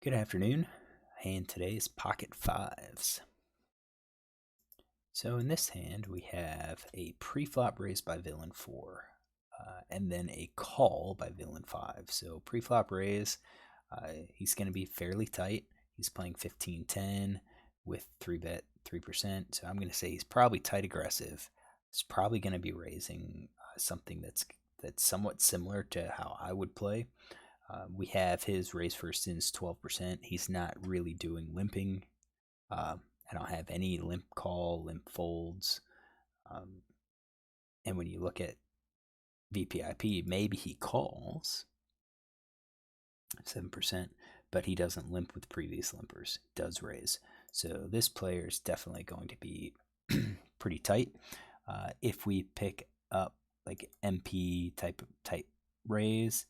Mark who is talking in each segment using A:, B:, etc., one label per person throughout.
A: Good afternoon, and today's pocket fives. So in this hand, we have a pre-flop raise by villain 4, and then a call by villain 5. So pre-flop raise, he's going to be fairly tight. He's playing 15-10 with 3-bet 3%. So I'm going to say he's probably tight aggressive. He's probably going to be raising something that's somewhat similar to how I would play. We have his raise first ins 12%. He's not really doing limping. I don't have any limp call, limp folds. And when you look at VPIP, maybe he calls 7%, but he doesn't limp with previous limpers. He does raise. So this player is definitely going to be pretty tight. If we pick up like MP type raise,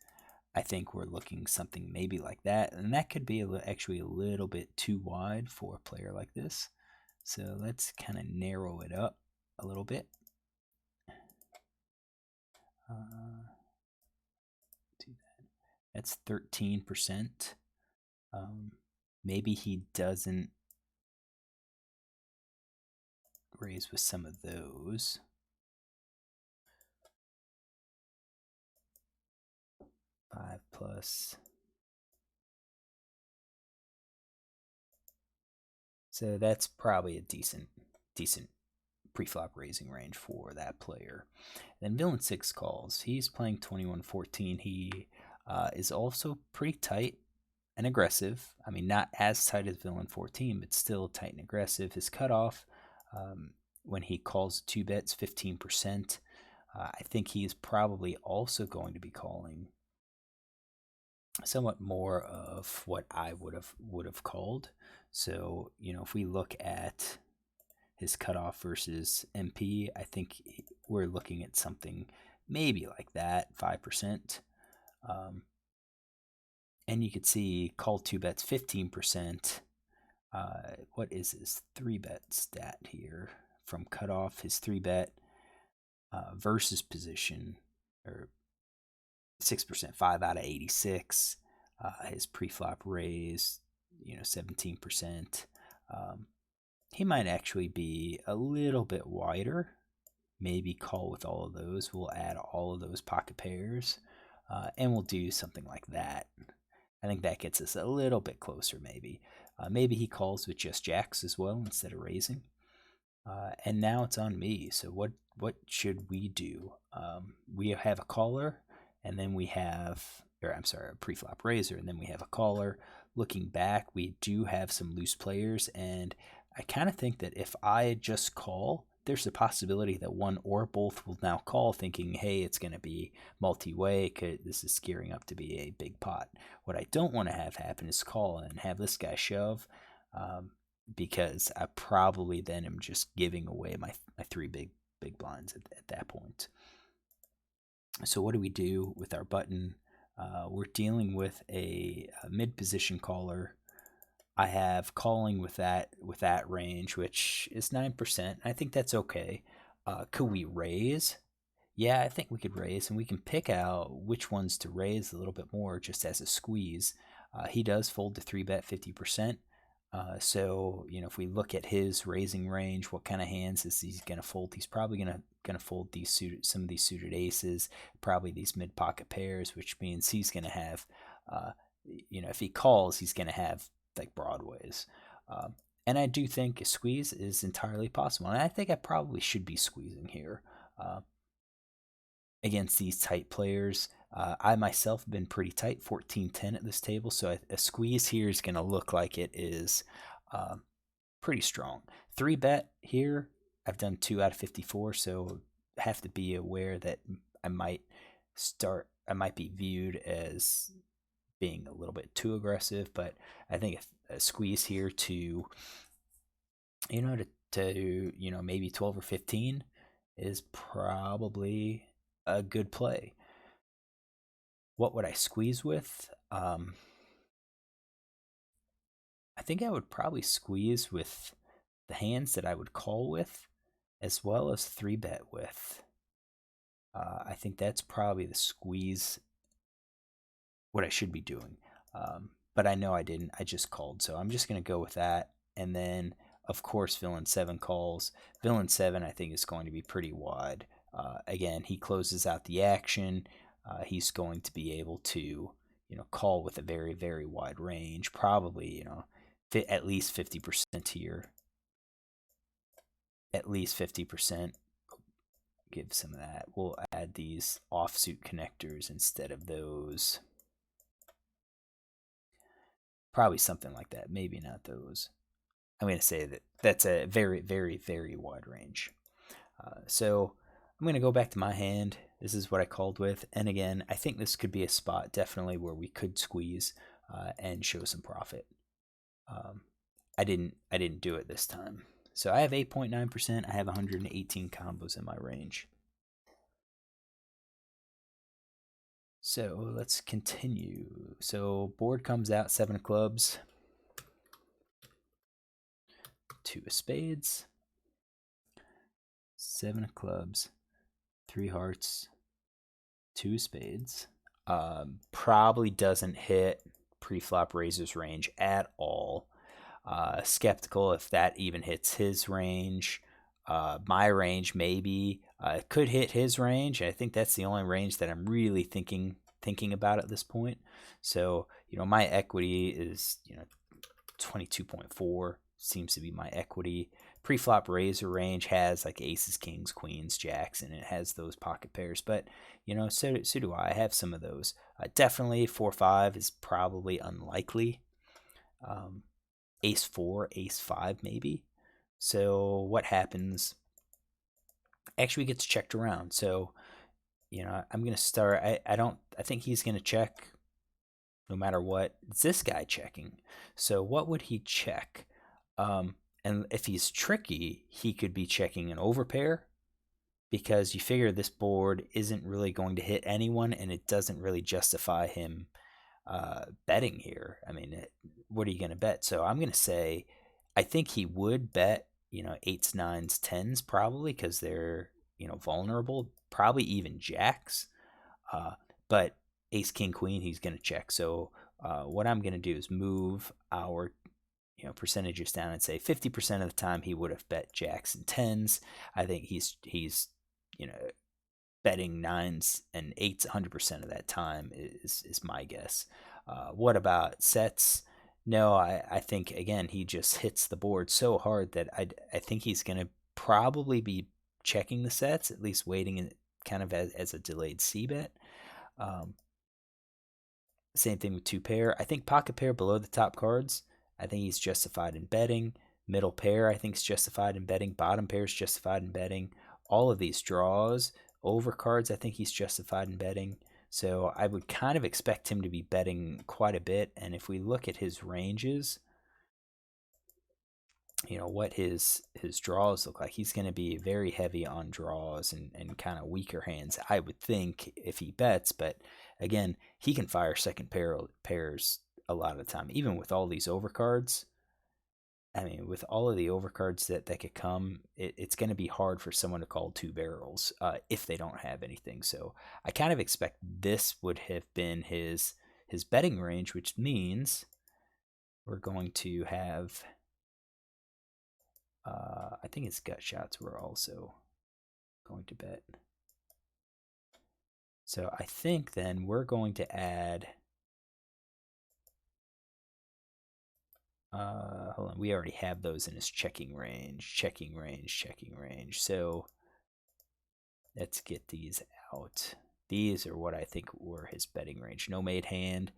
A: I think we're looking something maybe like that, and that could be actually a little bit too wide for a player like this. So let's kind of narrow it up a little bit. Do that. That's 13%. Maybe he doesn't raise with some of those. Five plus. So that's probably a decent pre-flop raising range for that player. Then villain 6 calls. He's playing 21-14. He is also pretty tight and aggressive. I mean, not as tight as villain 14, but still tight and aggressive. His cutoff when he calls 2-bets 15%. I think he's probably also going to be calling somewhat more of what I would have called. So, if we look at his cutoff versus MP, I think we're looking at something maybe like that, 5%. And you could see call 2-bets 15%. What is his 3-bet stat here from cutoff? His 3-bet versus position, or 6%, 5 out of 86. His pre-flop raise, 17%. He might actually be a little bit wider. Maybe call with all of those. We'll add all of those pocket pairs, and we'll do something like that. I think that gets us a little bit closer, maybe. Maybe he calls with just jacks as well instead of raising. And now it's on me. So what should we do? We have a caller, and then we have, a pre-flop raiser, and then we have a caller. Looking back, we do have some loose players, and I kind of think that if I just call, there's a possibility that one or both will now call thinking, hey, it's going to be multi-way, this is gearing up to be a big pot. What I don't want to have happen is call and have this guy shove, because I probably then am just giving away my three big blinds at that point. So what do we do with our button? We're dealing with a mid-position caller. I have calling with that range, which is 9%. I think that's okay. Could we raise? Yeah, I think we could raise, and we can pick out which ones to raise a little bit more just as a squeeze. He does fold to 3-bet 50%. So if we look at his raising range, what kind of hands is he going to fold? He's probably going to fold some of these suited aces, probably these mid pocket pairs, which means he's going to have, if he calls, he's going to have like broadways. And I do think a squeeze is entirely possible, and I think I probably should be squeezing here against these tight players. I myself have been pretty tight, 14-10 at this table, so a squeeze here is going to look like it is pretty strong. 3-bet here, I've done 2 out of 54, so have to be aware that I might be viewed as being a little bit too aggressive, but I think a squeeze here to maybe 12 or 15 is probably a good play. What would I squeeze with? I think I would probably squeeze with the hands that I would call with, as well as 3-bet with. I think that's probably the squeeze, what I should be doing. but I know I didn't. I just called, so I'm just gonna go with that. And then, of course, villain 7 calls. Villain 7, I think, is going to be pretty wide. Again, he closes out the action. He's going to be able to, call with a very, very wide range. Probably, at least 50% here. At least 50%. Give some of that. We'll add these offsuit connectors instead of those. Probably something like that. Maybe not those. I'm going to say that that's a very, very, very wide range. So I'm going to go back to my hand. This is what I called with. And again, I think this could be a spot definitely where we could squeeze and show some profit. I didn't do it this time. So I have 8.9%. I have 118 combos in my range. So let's continue. So board comes out, 7 of clubs, 2 of spades, 7 of clubs, 3 hearts, 2 spades. Probably doesn't hit pre-flop raiser's range at all. Skeptical if that even hits his range. My range maybe could hit his range. I think that's the only range that I'm really thinking about at this point. So my equity is 22.4 seems to be my equity. Pre-flop raiser range has like aces, kings, queens, jacks, and it has those pocket pairs. But so do I. I have some of those. Definitely 4-5 is probably unlikely. Ace 4, ace 5 maybe. So what happens? Actually gets checked around. So I'm gonna start. I think he's gonna check no matter what. It's this guy checking. So what would he check? And if he's tricky, he could be checking an overpair, because you figure this board isn't really going to hit anyone, and it doesn't really justify him betting here. I mean, what are you going to bet? So I'm going to say I think he would bet, 8s, 9s, 10s probably, because they're, vulnerable, probably even jacks. But ace, king, queen, he's going to check. So what I'm going to do is move our percentages down and say 50% of the time he would have bet jacks and 10s. I think he's betting 9s and 8s 100% of that time is my guess. What about sets? No, I think again he just hits the board so hard that I think he's going to probably be checking the sets, at least waiting kind of as a delayed c bet. Same thing with 2 pair. I think pocket pair below the top cards, I think he's justified in betting. Middle pair, I think is justified in betting. Bottom pair is justified in betting. All of these draws, over cards, I think he's justified in betting. So I would kind of expect him to be betting quite a bit. And if we look at his ranges, what his draws look like, he's going to be very heavy on draws and kind of weaker hands, I would think, if he bets. But again, he can fire second pairs a lot of the time, even with all these overcards. I mean, with all of the overcards that could come, it's going to be hard for someone to call 2 barrels if they don't have anything. So I kind of expect this would have been his betting range, which means we're going to have, I think his gut shots were also going to bet. So I think then we're going to add, hold on, we already have those in his checking range. So let's get these out. These are what I think were his betting range. No made hand.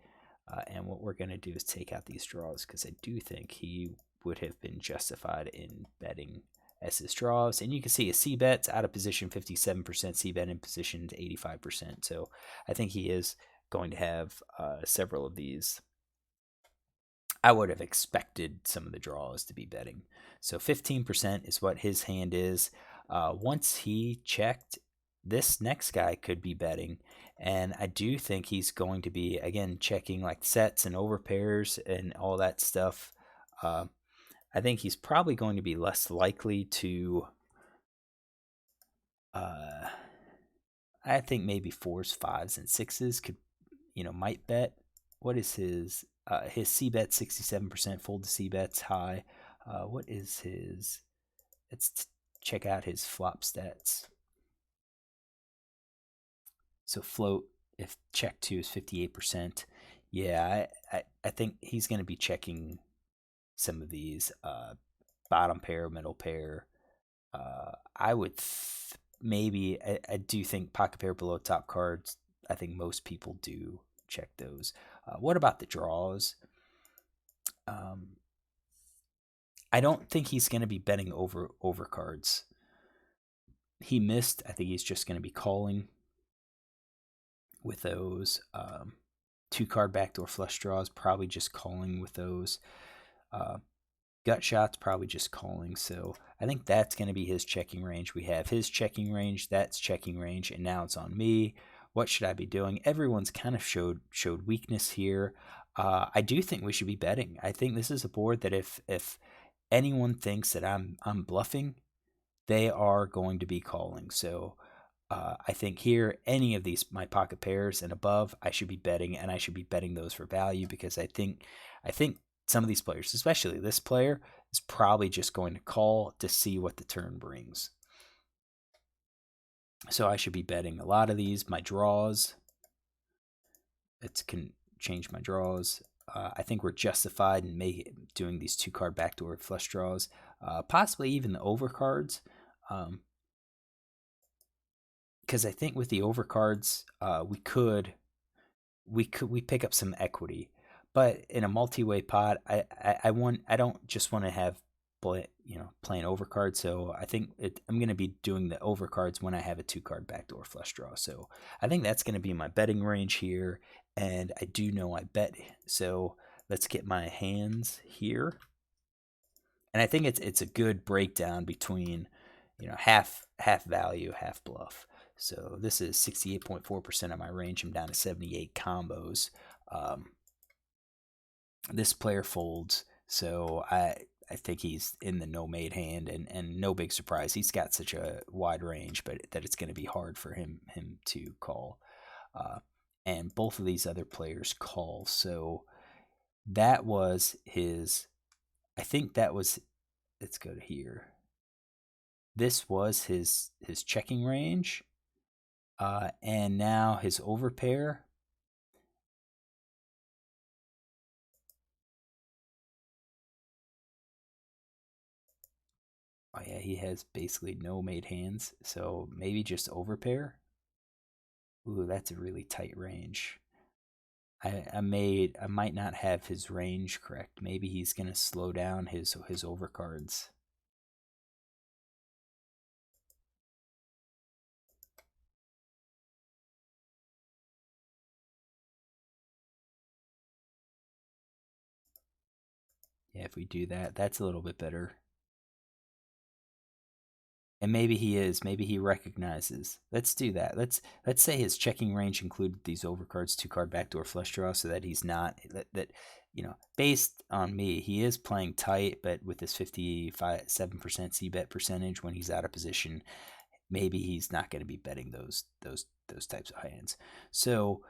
A: And what we're going to do is take out these draws, because I do think he would have been justified in betting as his draws. And you can see a C bet's out of position 57%, C bet in position 85%. So I think he is going to have several of these. I would have expected some of the draws to be betting. So 15% is what his hand is. Once he checked, this next guy could be betting. And I do think he's going to be, again, checking like sets and overpairs and all that stuff. I think he's probably going to be less likely to, I think maybe 4s, 5s, and 6s could, might bet. What is his his C bet 67%, fold to C bets high. What is his? Let's check out his flop stats. So float, if check two is 58%. Yeah, I think he's going to be checking some of these bottom pair, middle pair. I would maybe I do think pocket pair below top cards. I think most people do check those. What about the draws? Um, I don't think he's going to be betting over cards. He missed. I think he's just going to be calling with those. Two card backdoor flush draws, probably just calling with those. Gut shots, probably just calling. So I think that's going to be his checking range. We have his checking range, that's checking range, and now it's on me. What should I be doing? Everyone's kind of showed weakness here. I do think we should be betting. I think this is a board that if anyone thinks that I'm bluffing, they are going to be calling. So I think here, any of these my pocket pairs and above, I should be betting, and I should be betting those for value because I think some of these players, especially this player, is probably just going to call to see what the turn brings. So I should be betting a lot of these. My draws, it can change my draws. I think we're justified in doing these two card backdoor flush draws, possibly even the overcards. Because I think with the overcards, we pick up some equity, but in a multi-way pot, I don't just want to have playing overcards. So I think I'm going to be doing the overcards when I have a two card backdoor flush draw. So I think that's going to be my betting range here, and I do know I bet. So let's get my hands here, and I think it's a good breakdown between half value, half bluff. So this is 68.4% of my range. I'm down to 78 combos. This player folds, so I think he's in the no made hand, and no big surprise. He's got such a wide range, but that it's going to be hard for him to call. And both of these other players call. So that was his. I think that was. Let's go to here. This was his checking range. And now his overpair. Oh yeah, he has basically no made hands, so maybe just overpair. Ooh, that's a really tight range. I might not have his range correct. Maybe he's gonna slow down his overcards. Yeah, if we do that, that's a little bit better. And maybe he is. Maybe he recognizes. Let's do that. Let's say his checking range included these overcards, two card backdoor flush draw, so that he's not that based on me, he is playing tight, but with his 57% C bet percentage when he's out of position, maybe he's not going to be betting those types of hands. So,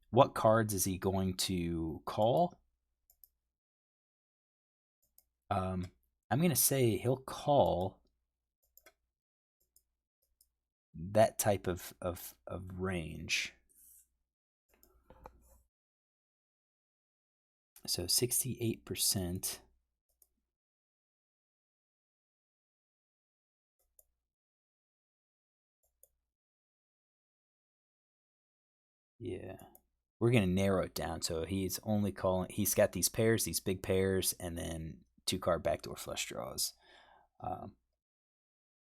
A: what cards is he going to call? I'm going to say he'll call that type of range. So 68%. Yeah. We're going to narrow it down. So he's only calling, he's got these pairs, these big pairs, and then two card backdoor flush draws.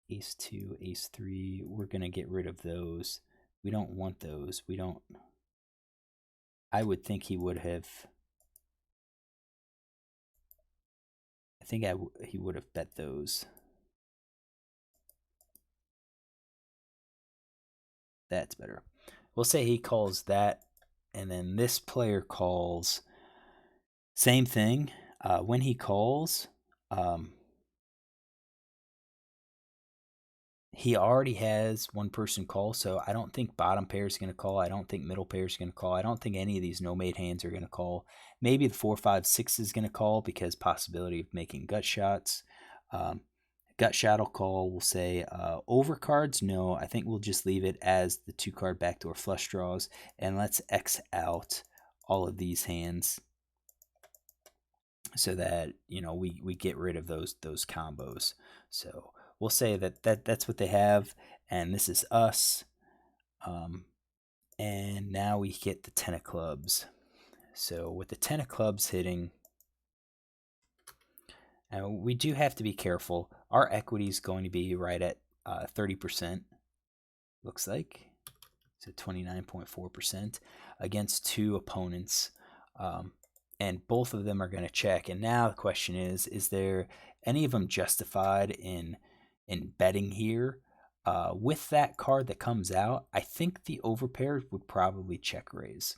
A: Ace 2, Ace 3, we're going to get rid of those. We don't want those. We don't. I would think he would have. I think he would have bet those. That's better. We'll say he calls that, and then this player calls. Same thing. When he calls, He already has one person call, so I don't think bottom pair is going to call. I don't think middle pair is going to call. I don't think any of these no made hands are going to call. Maybe the 4, 5, 6 is going to call because possibility of making gut shots. Gut shot will call. We'll say over cards. No, I think we'll just leave it as the 2 card backdoor flush draws, and let's X out all of these hands so that we get rid of those combos. So we'll say that's what they have, and this is us. And now we get the 10 of clubs. So with the 10 of clubs hitting, we do have to be careful. Our equity is going to be right at 30%, looks like. So 29.4% against 2 opponents. And both of them are going to check. And now the question is there any of them justified in betting here? With that card that comes out, I think the overpair would probably check raise.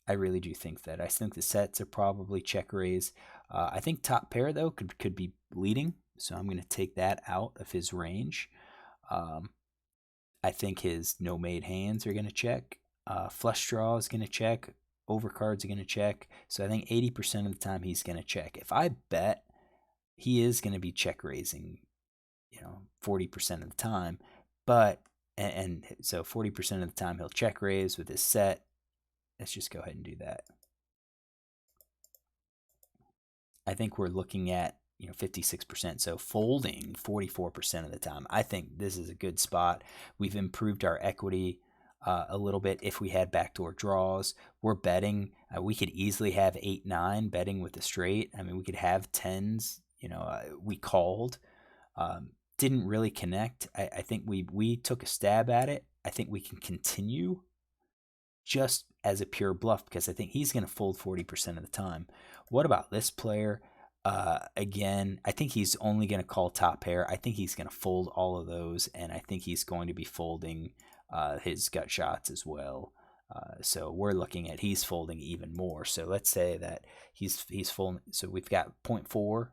A: I really do think that. I think the sets are probably check raise. I think top pair, though, could be leading. So I'm going to take that out of his range. I think his no made hands are going to check. Flush draw is going to check. Overcards are going to check. So I think 80% of the time he's going to check. If I bet, he is going to be check raising, 40% of the time. But, and so 40% of the time he'll check raise with his set. Let's just go ahead and do that. I think we're looking at 56%, so folding 44% of the time. I think this is a good spot. We've improved our equity a little bit. If we had backdoor draws, we're betting. We could easily have 8-9 betting with the straight. I mean, we could have tens. We called, didn't really connect. I think we took a stab at it. I think we can continue just as a pure bluff because I think he's going to fold 40% of the time. What about this player? Again, I think he's only going to call top pair. I think he's going to fold all of those, and I think he's going to be folding his gut shots as well. So we're looking at he's folding even more. So let's say that he's folding. So we've got 0.4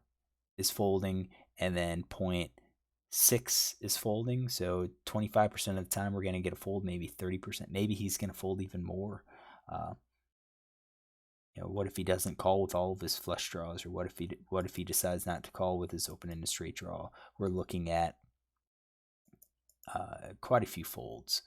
A: is folding, and then 0.6 is folding. So 25% of the time we're going to get a fold, maybe 30%. Maybe he's going to fold even more. What if he doesn't call with all of his flush draws, or what if he decides not to call with his open-ended straight draw? We're looking at quite a few folds.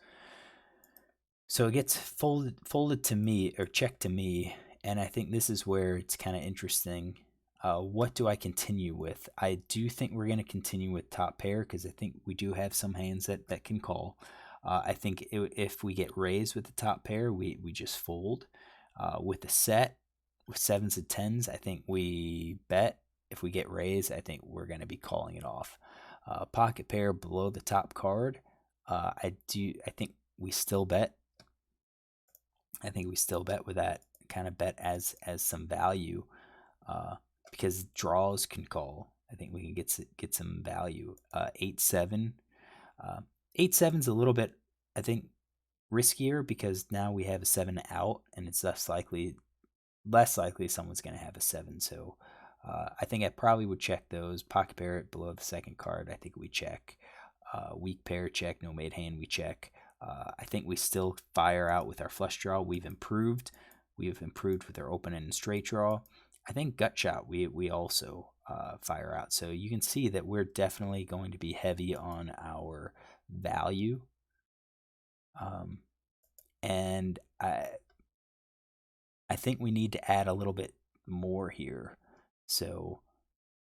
A: So it gets folded to me, or checked to me, and I think this is where it's kind of interesting. What do I continue with? I do think we're going to continue with top pair because I think we do have some hands that can call. I think if we get raised with the top pair, we just fold. With the set, with 7s and 10s, I think we bet. If we get raised, I think we're going to be calling it off. Pocket pair below the top card, I think we still bet. I think we still bet with that kind of bet as some value, because draws can call. I think we can get some value. 8-7, 8-7's a little bit, I think, riskier because now we have a 7 out, and it's less likely someone's going to have a 7. So I think I probably would check those. Pocket pair below the second card, I think we check. Weak pair, check. No made hand, we check. I think we still fire out with our flush draw. We've improved with our open and straight draw. I think gut shot we also fire out. So you can see that we're definitely going to be heavy on our value. And I think we need to add a little bit more here. So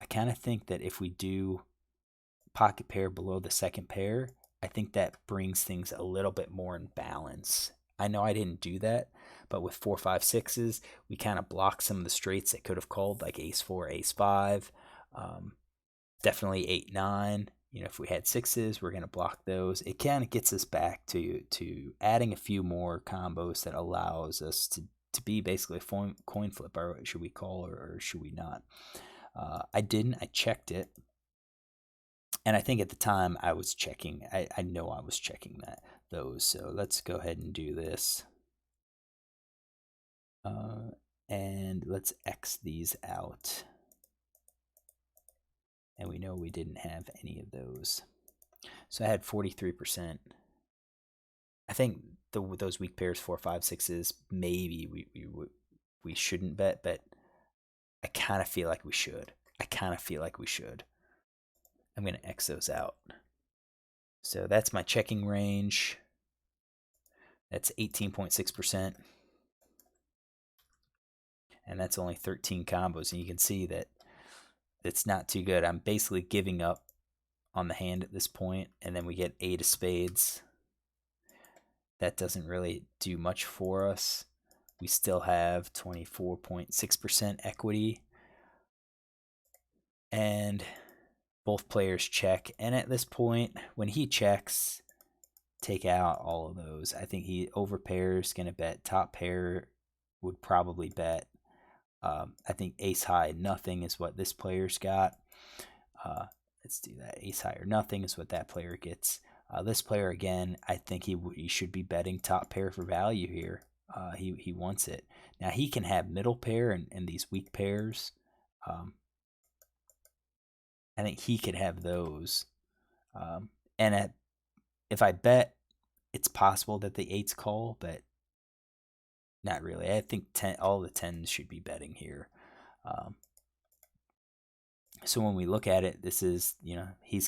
A: I kind of think that if we do pocket pair below the second pair, I think that brings things a little bit more in balance. I know I didn't do that, but with 4, 5, 6s, we kind of blocked some of the straights that could have called, like ace 4, ace 5. Definitely 8, 9. If we had 6s, we're going to block those. It kind of gets us back to adding a few more combos that allows us to be basically a coin flip. Or should we call or should we not? I didn't. I checked it. And I think at the time I was checking. I know I was checking those. So let's go ahead and do this. And let's X these out. And we know we didn't have any of those. So I had 43%. I think those weak pairs, 4, 5, 6s, maybe we shouldn't bet, but I kind of feel like we should. I kind of feel like we should. I'm going to X those out. So that's my checking range. That's 18.6%. And that's only 13 combos. And you can see that it's not too good. I'm basically giving up on the hand at this point. And then we get 8 of spades. That doesn't really do much for us. We still have 24.6% equity. And both players check. And at this point, when he checks, take out all of those. I think he overpairs, going to bet. Top pair would probably bet. I think ace high nothing is what this player's got. Let's do that. Ace high or nothing is what that player gets. This player, again, I think he should be betting top pair for value here. He wants it. Now, he can have middle pair and these weak pairs. I think he could have those. And if I bet, it's possible that the 8s call, but not really. I think all the 10s should be betting here. So when we look at it, this is, he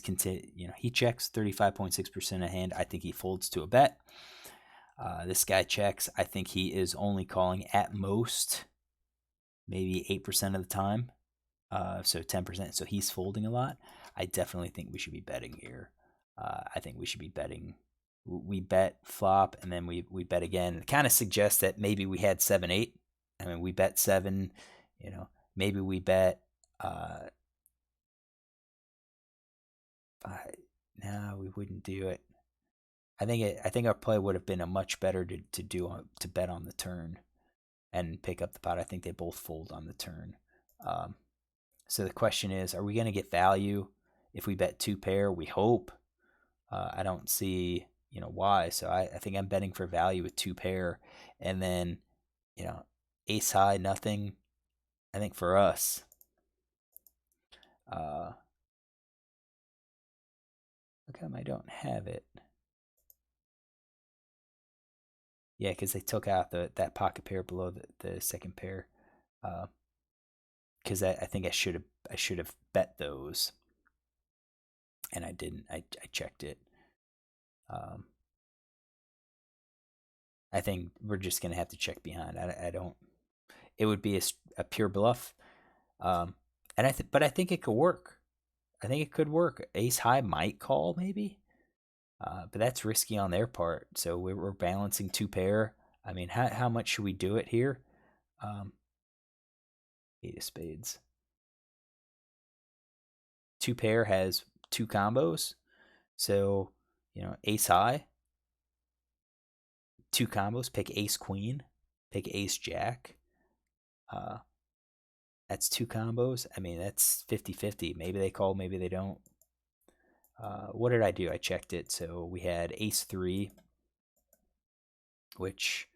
A: checks 35.6% of hand. I think he folds to a bet. This guy checks. I think he is only calling at most maybe 8% of the time. So 10%. So he's folding a lot. I definitely think we should be betting here. I think we should be betting. We bet flop and then we bet again. It kind of suggests that maybe we had 7-8. I mean, we bet 7. Maybe we bet 5. No, we wouldn't do it. I think our play would have been a much better to bet on the turn and pick up the pot. I think they both fold on the turn. So the question is, are we going to get value if we bet 2 pair? We hope. I don't see why. So I think I'm betting for value with 2 pair, and then ace high nothing. I think for us. How come I don't have it? Yeah, because they took out that pocket pair below the second pair. Because I think I should have bet those, and I didn't. I checked it. I think we're just gonna have to check behind. I don't. It would be a pure bluff, and but I think it could work. I think it could work. Ace high might call maybe, but that's risky on their part. So we're balancing 2 pair. I mean, how much should we do it here? 8 of spades. 2 pair has 2 combos, so ace high. 2 combos. Pick ace queen. Pick ace jack. That's 2 combos. I mean, that's 50-50. Maybe they call, maybe they don't. What did I do? I checked it. So we had ace 3, which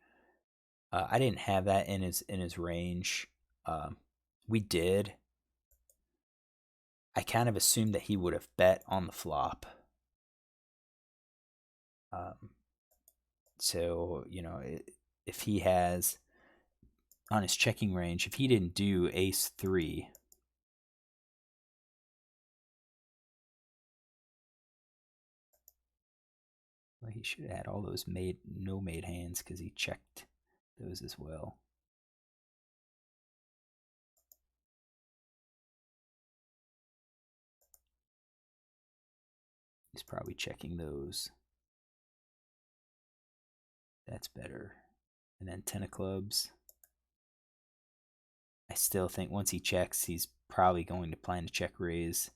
A: I didn't have that in his range. We did. I kind of assumed that he would have bet on the flop. So if he has on his checking range, if he didn't do ace 3, well, he should have had all those no made hands because he checked those as well. He's probably checking those. That's better. And then 10 of clubs. I still think once he checks, he's probably going to plan to check raise.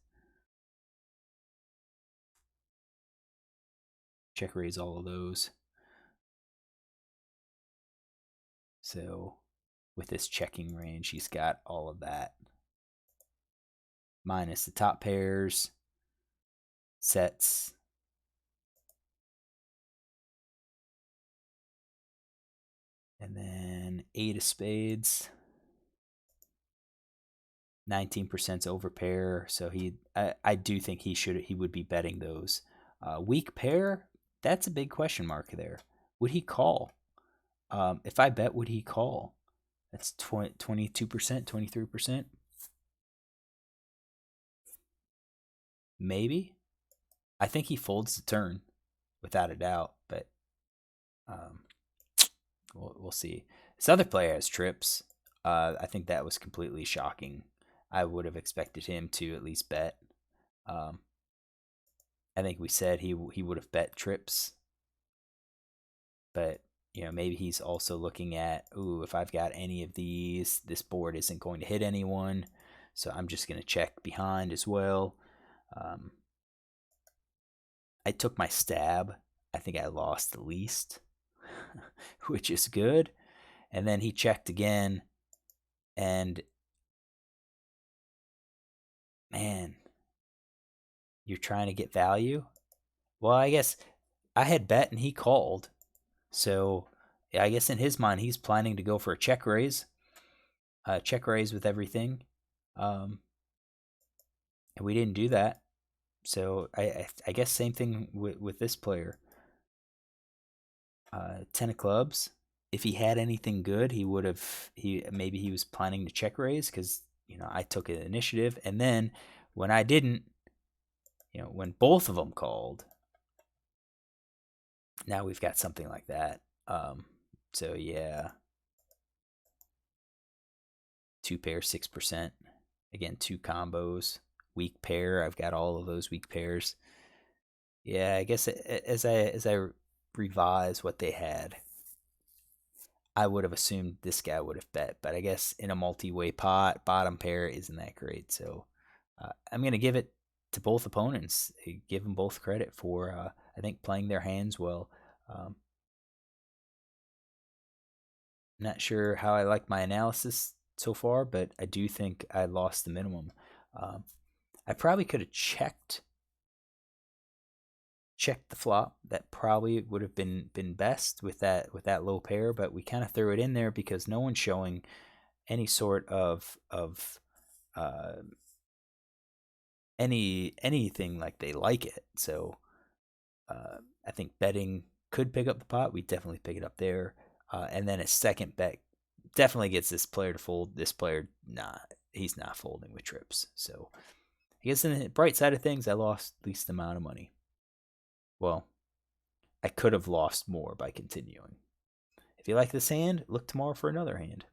A: Check raise all of those. So with this checking range, he's got all of that. Minus the top pairs, sets. And then 8 of spades. 19% over pair, so I do think he would be betting those. Weak pair, that's a big question mark there. Would he call? If I bet, would he call? That's 22%, 23%. Maybe. I think he folds the turn, without a doubt, but um, we'll see. This other player has trips. I think that was completely shocking. I would have expected him to at least bet. Um, I think we said he would have bet trips, but maybe he's also looking at, ooh, if I've got any of these, this board isn't going to hit anyone, so I'm just going to check behind as well. Um, I took my stab. I think I lost the least, which is good. And then he checked again, and man, you're trying to get value. Well, I guess I had bet and he called, so I guess in his mind he's planning to go for a check raise with everything, um, and we didn't do that. So I guess same thing with this player. 10 of clubs. If he had anything good, he would have. He was planning to check raise because I took an initiative, and then when I didn't, when both of them called, now we've got something like that. So yeah, two pair 6%. Again, two combos. Weak pair. I've got all of those weak pairs. Yeah, I guess as I revise what they had, I would have assumed this guy would have bet, but I guess in a multi-way pot, bottom pair isn't that great. So I'm going to give it to both opponents. Give them both credit for, I think, playing their hands well. Um, Not sure how I like my analysis so far, but I do think I lost the minimum. Um, I probably could have checked the flop. That probably would have been best with that low pair, but we kind of threw it in there because no one's showing any sort of uh, anything like they like it. So I think betting could pick up the pot. We definitely pick it up there, and then a second bet definitely gets this player to fold. This player, nah, he's not folding with trips. So I guess in the bright side of things, I lost least amount of money. Well, I could have lost more by continuing. If you like this hand, look tomorrow for another hand.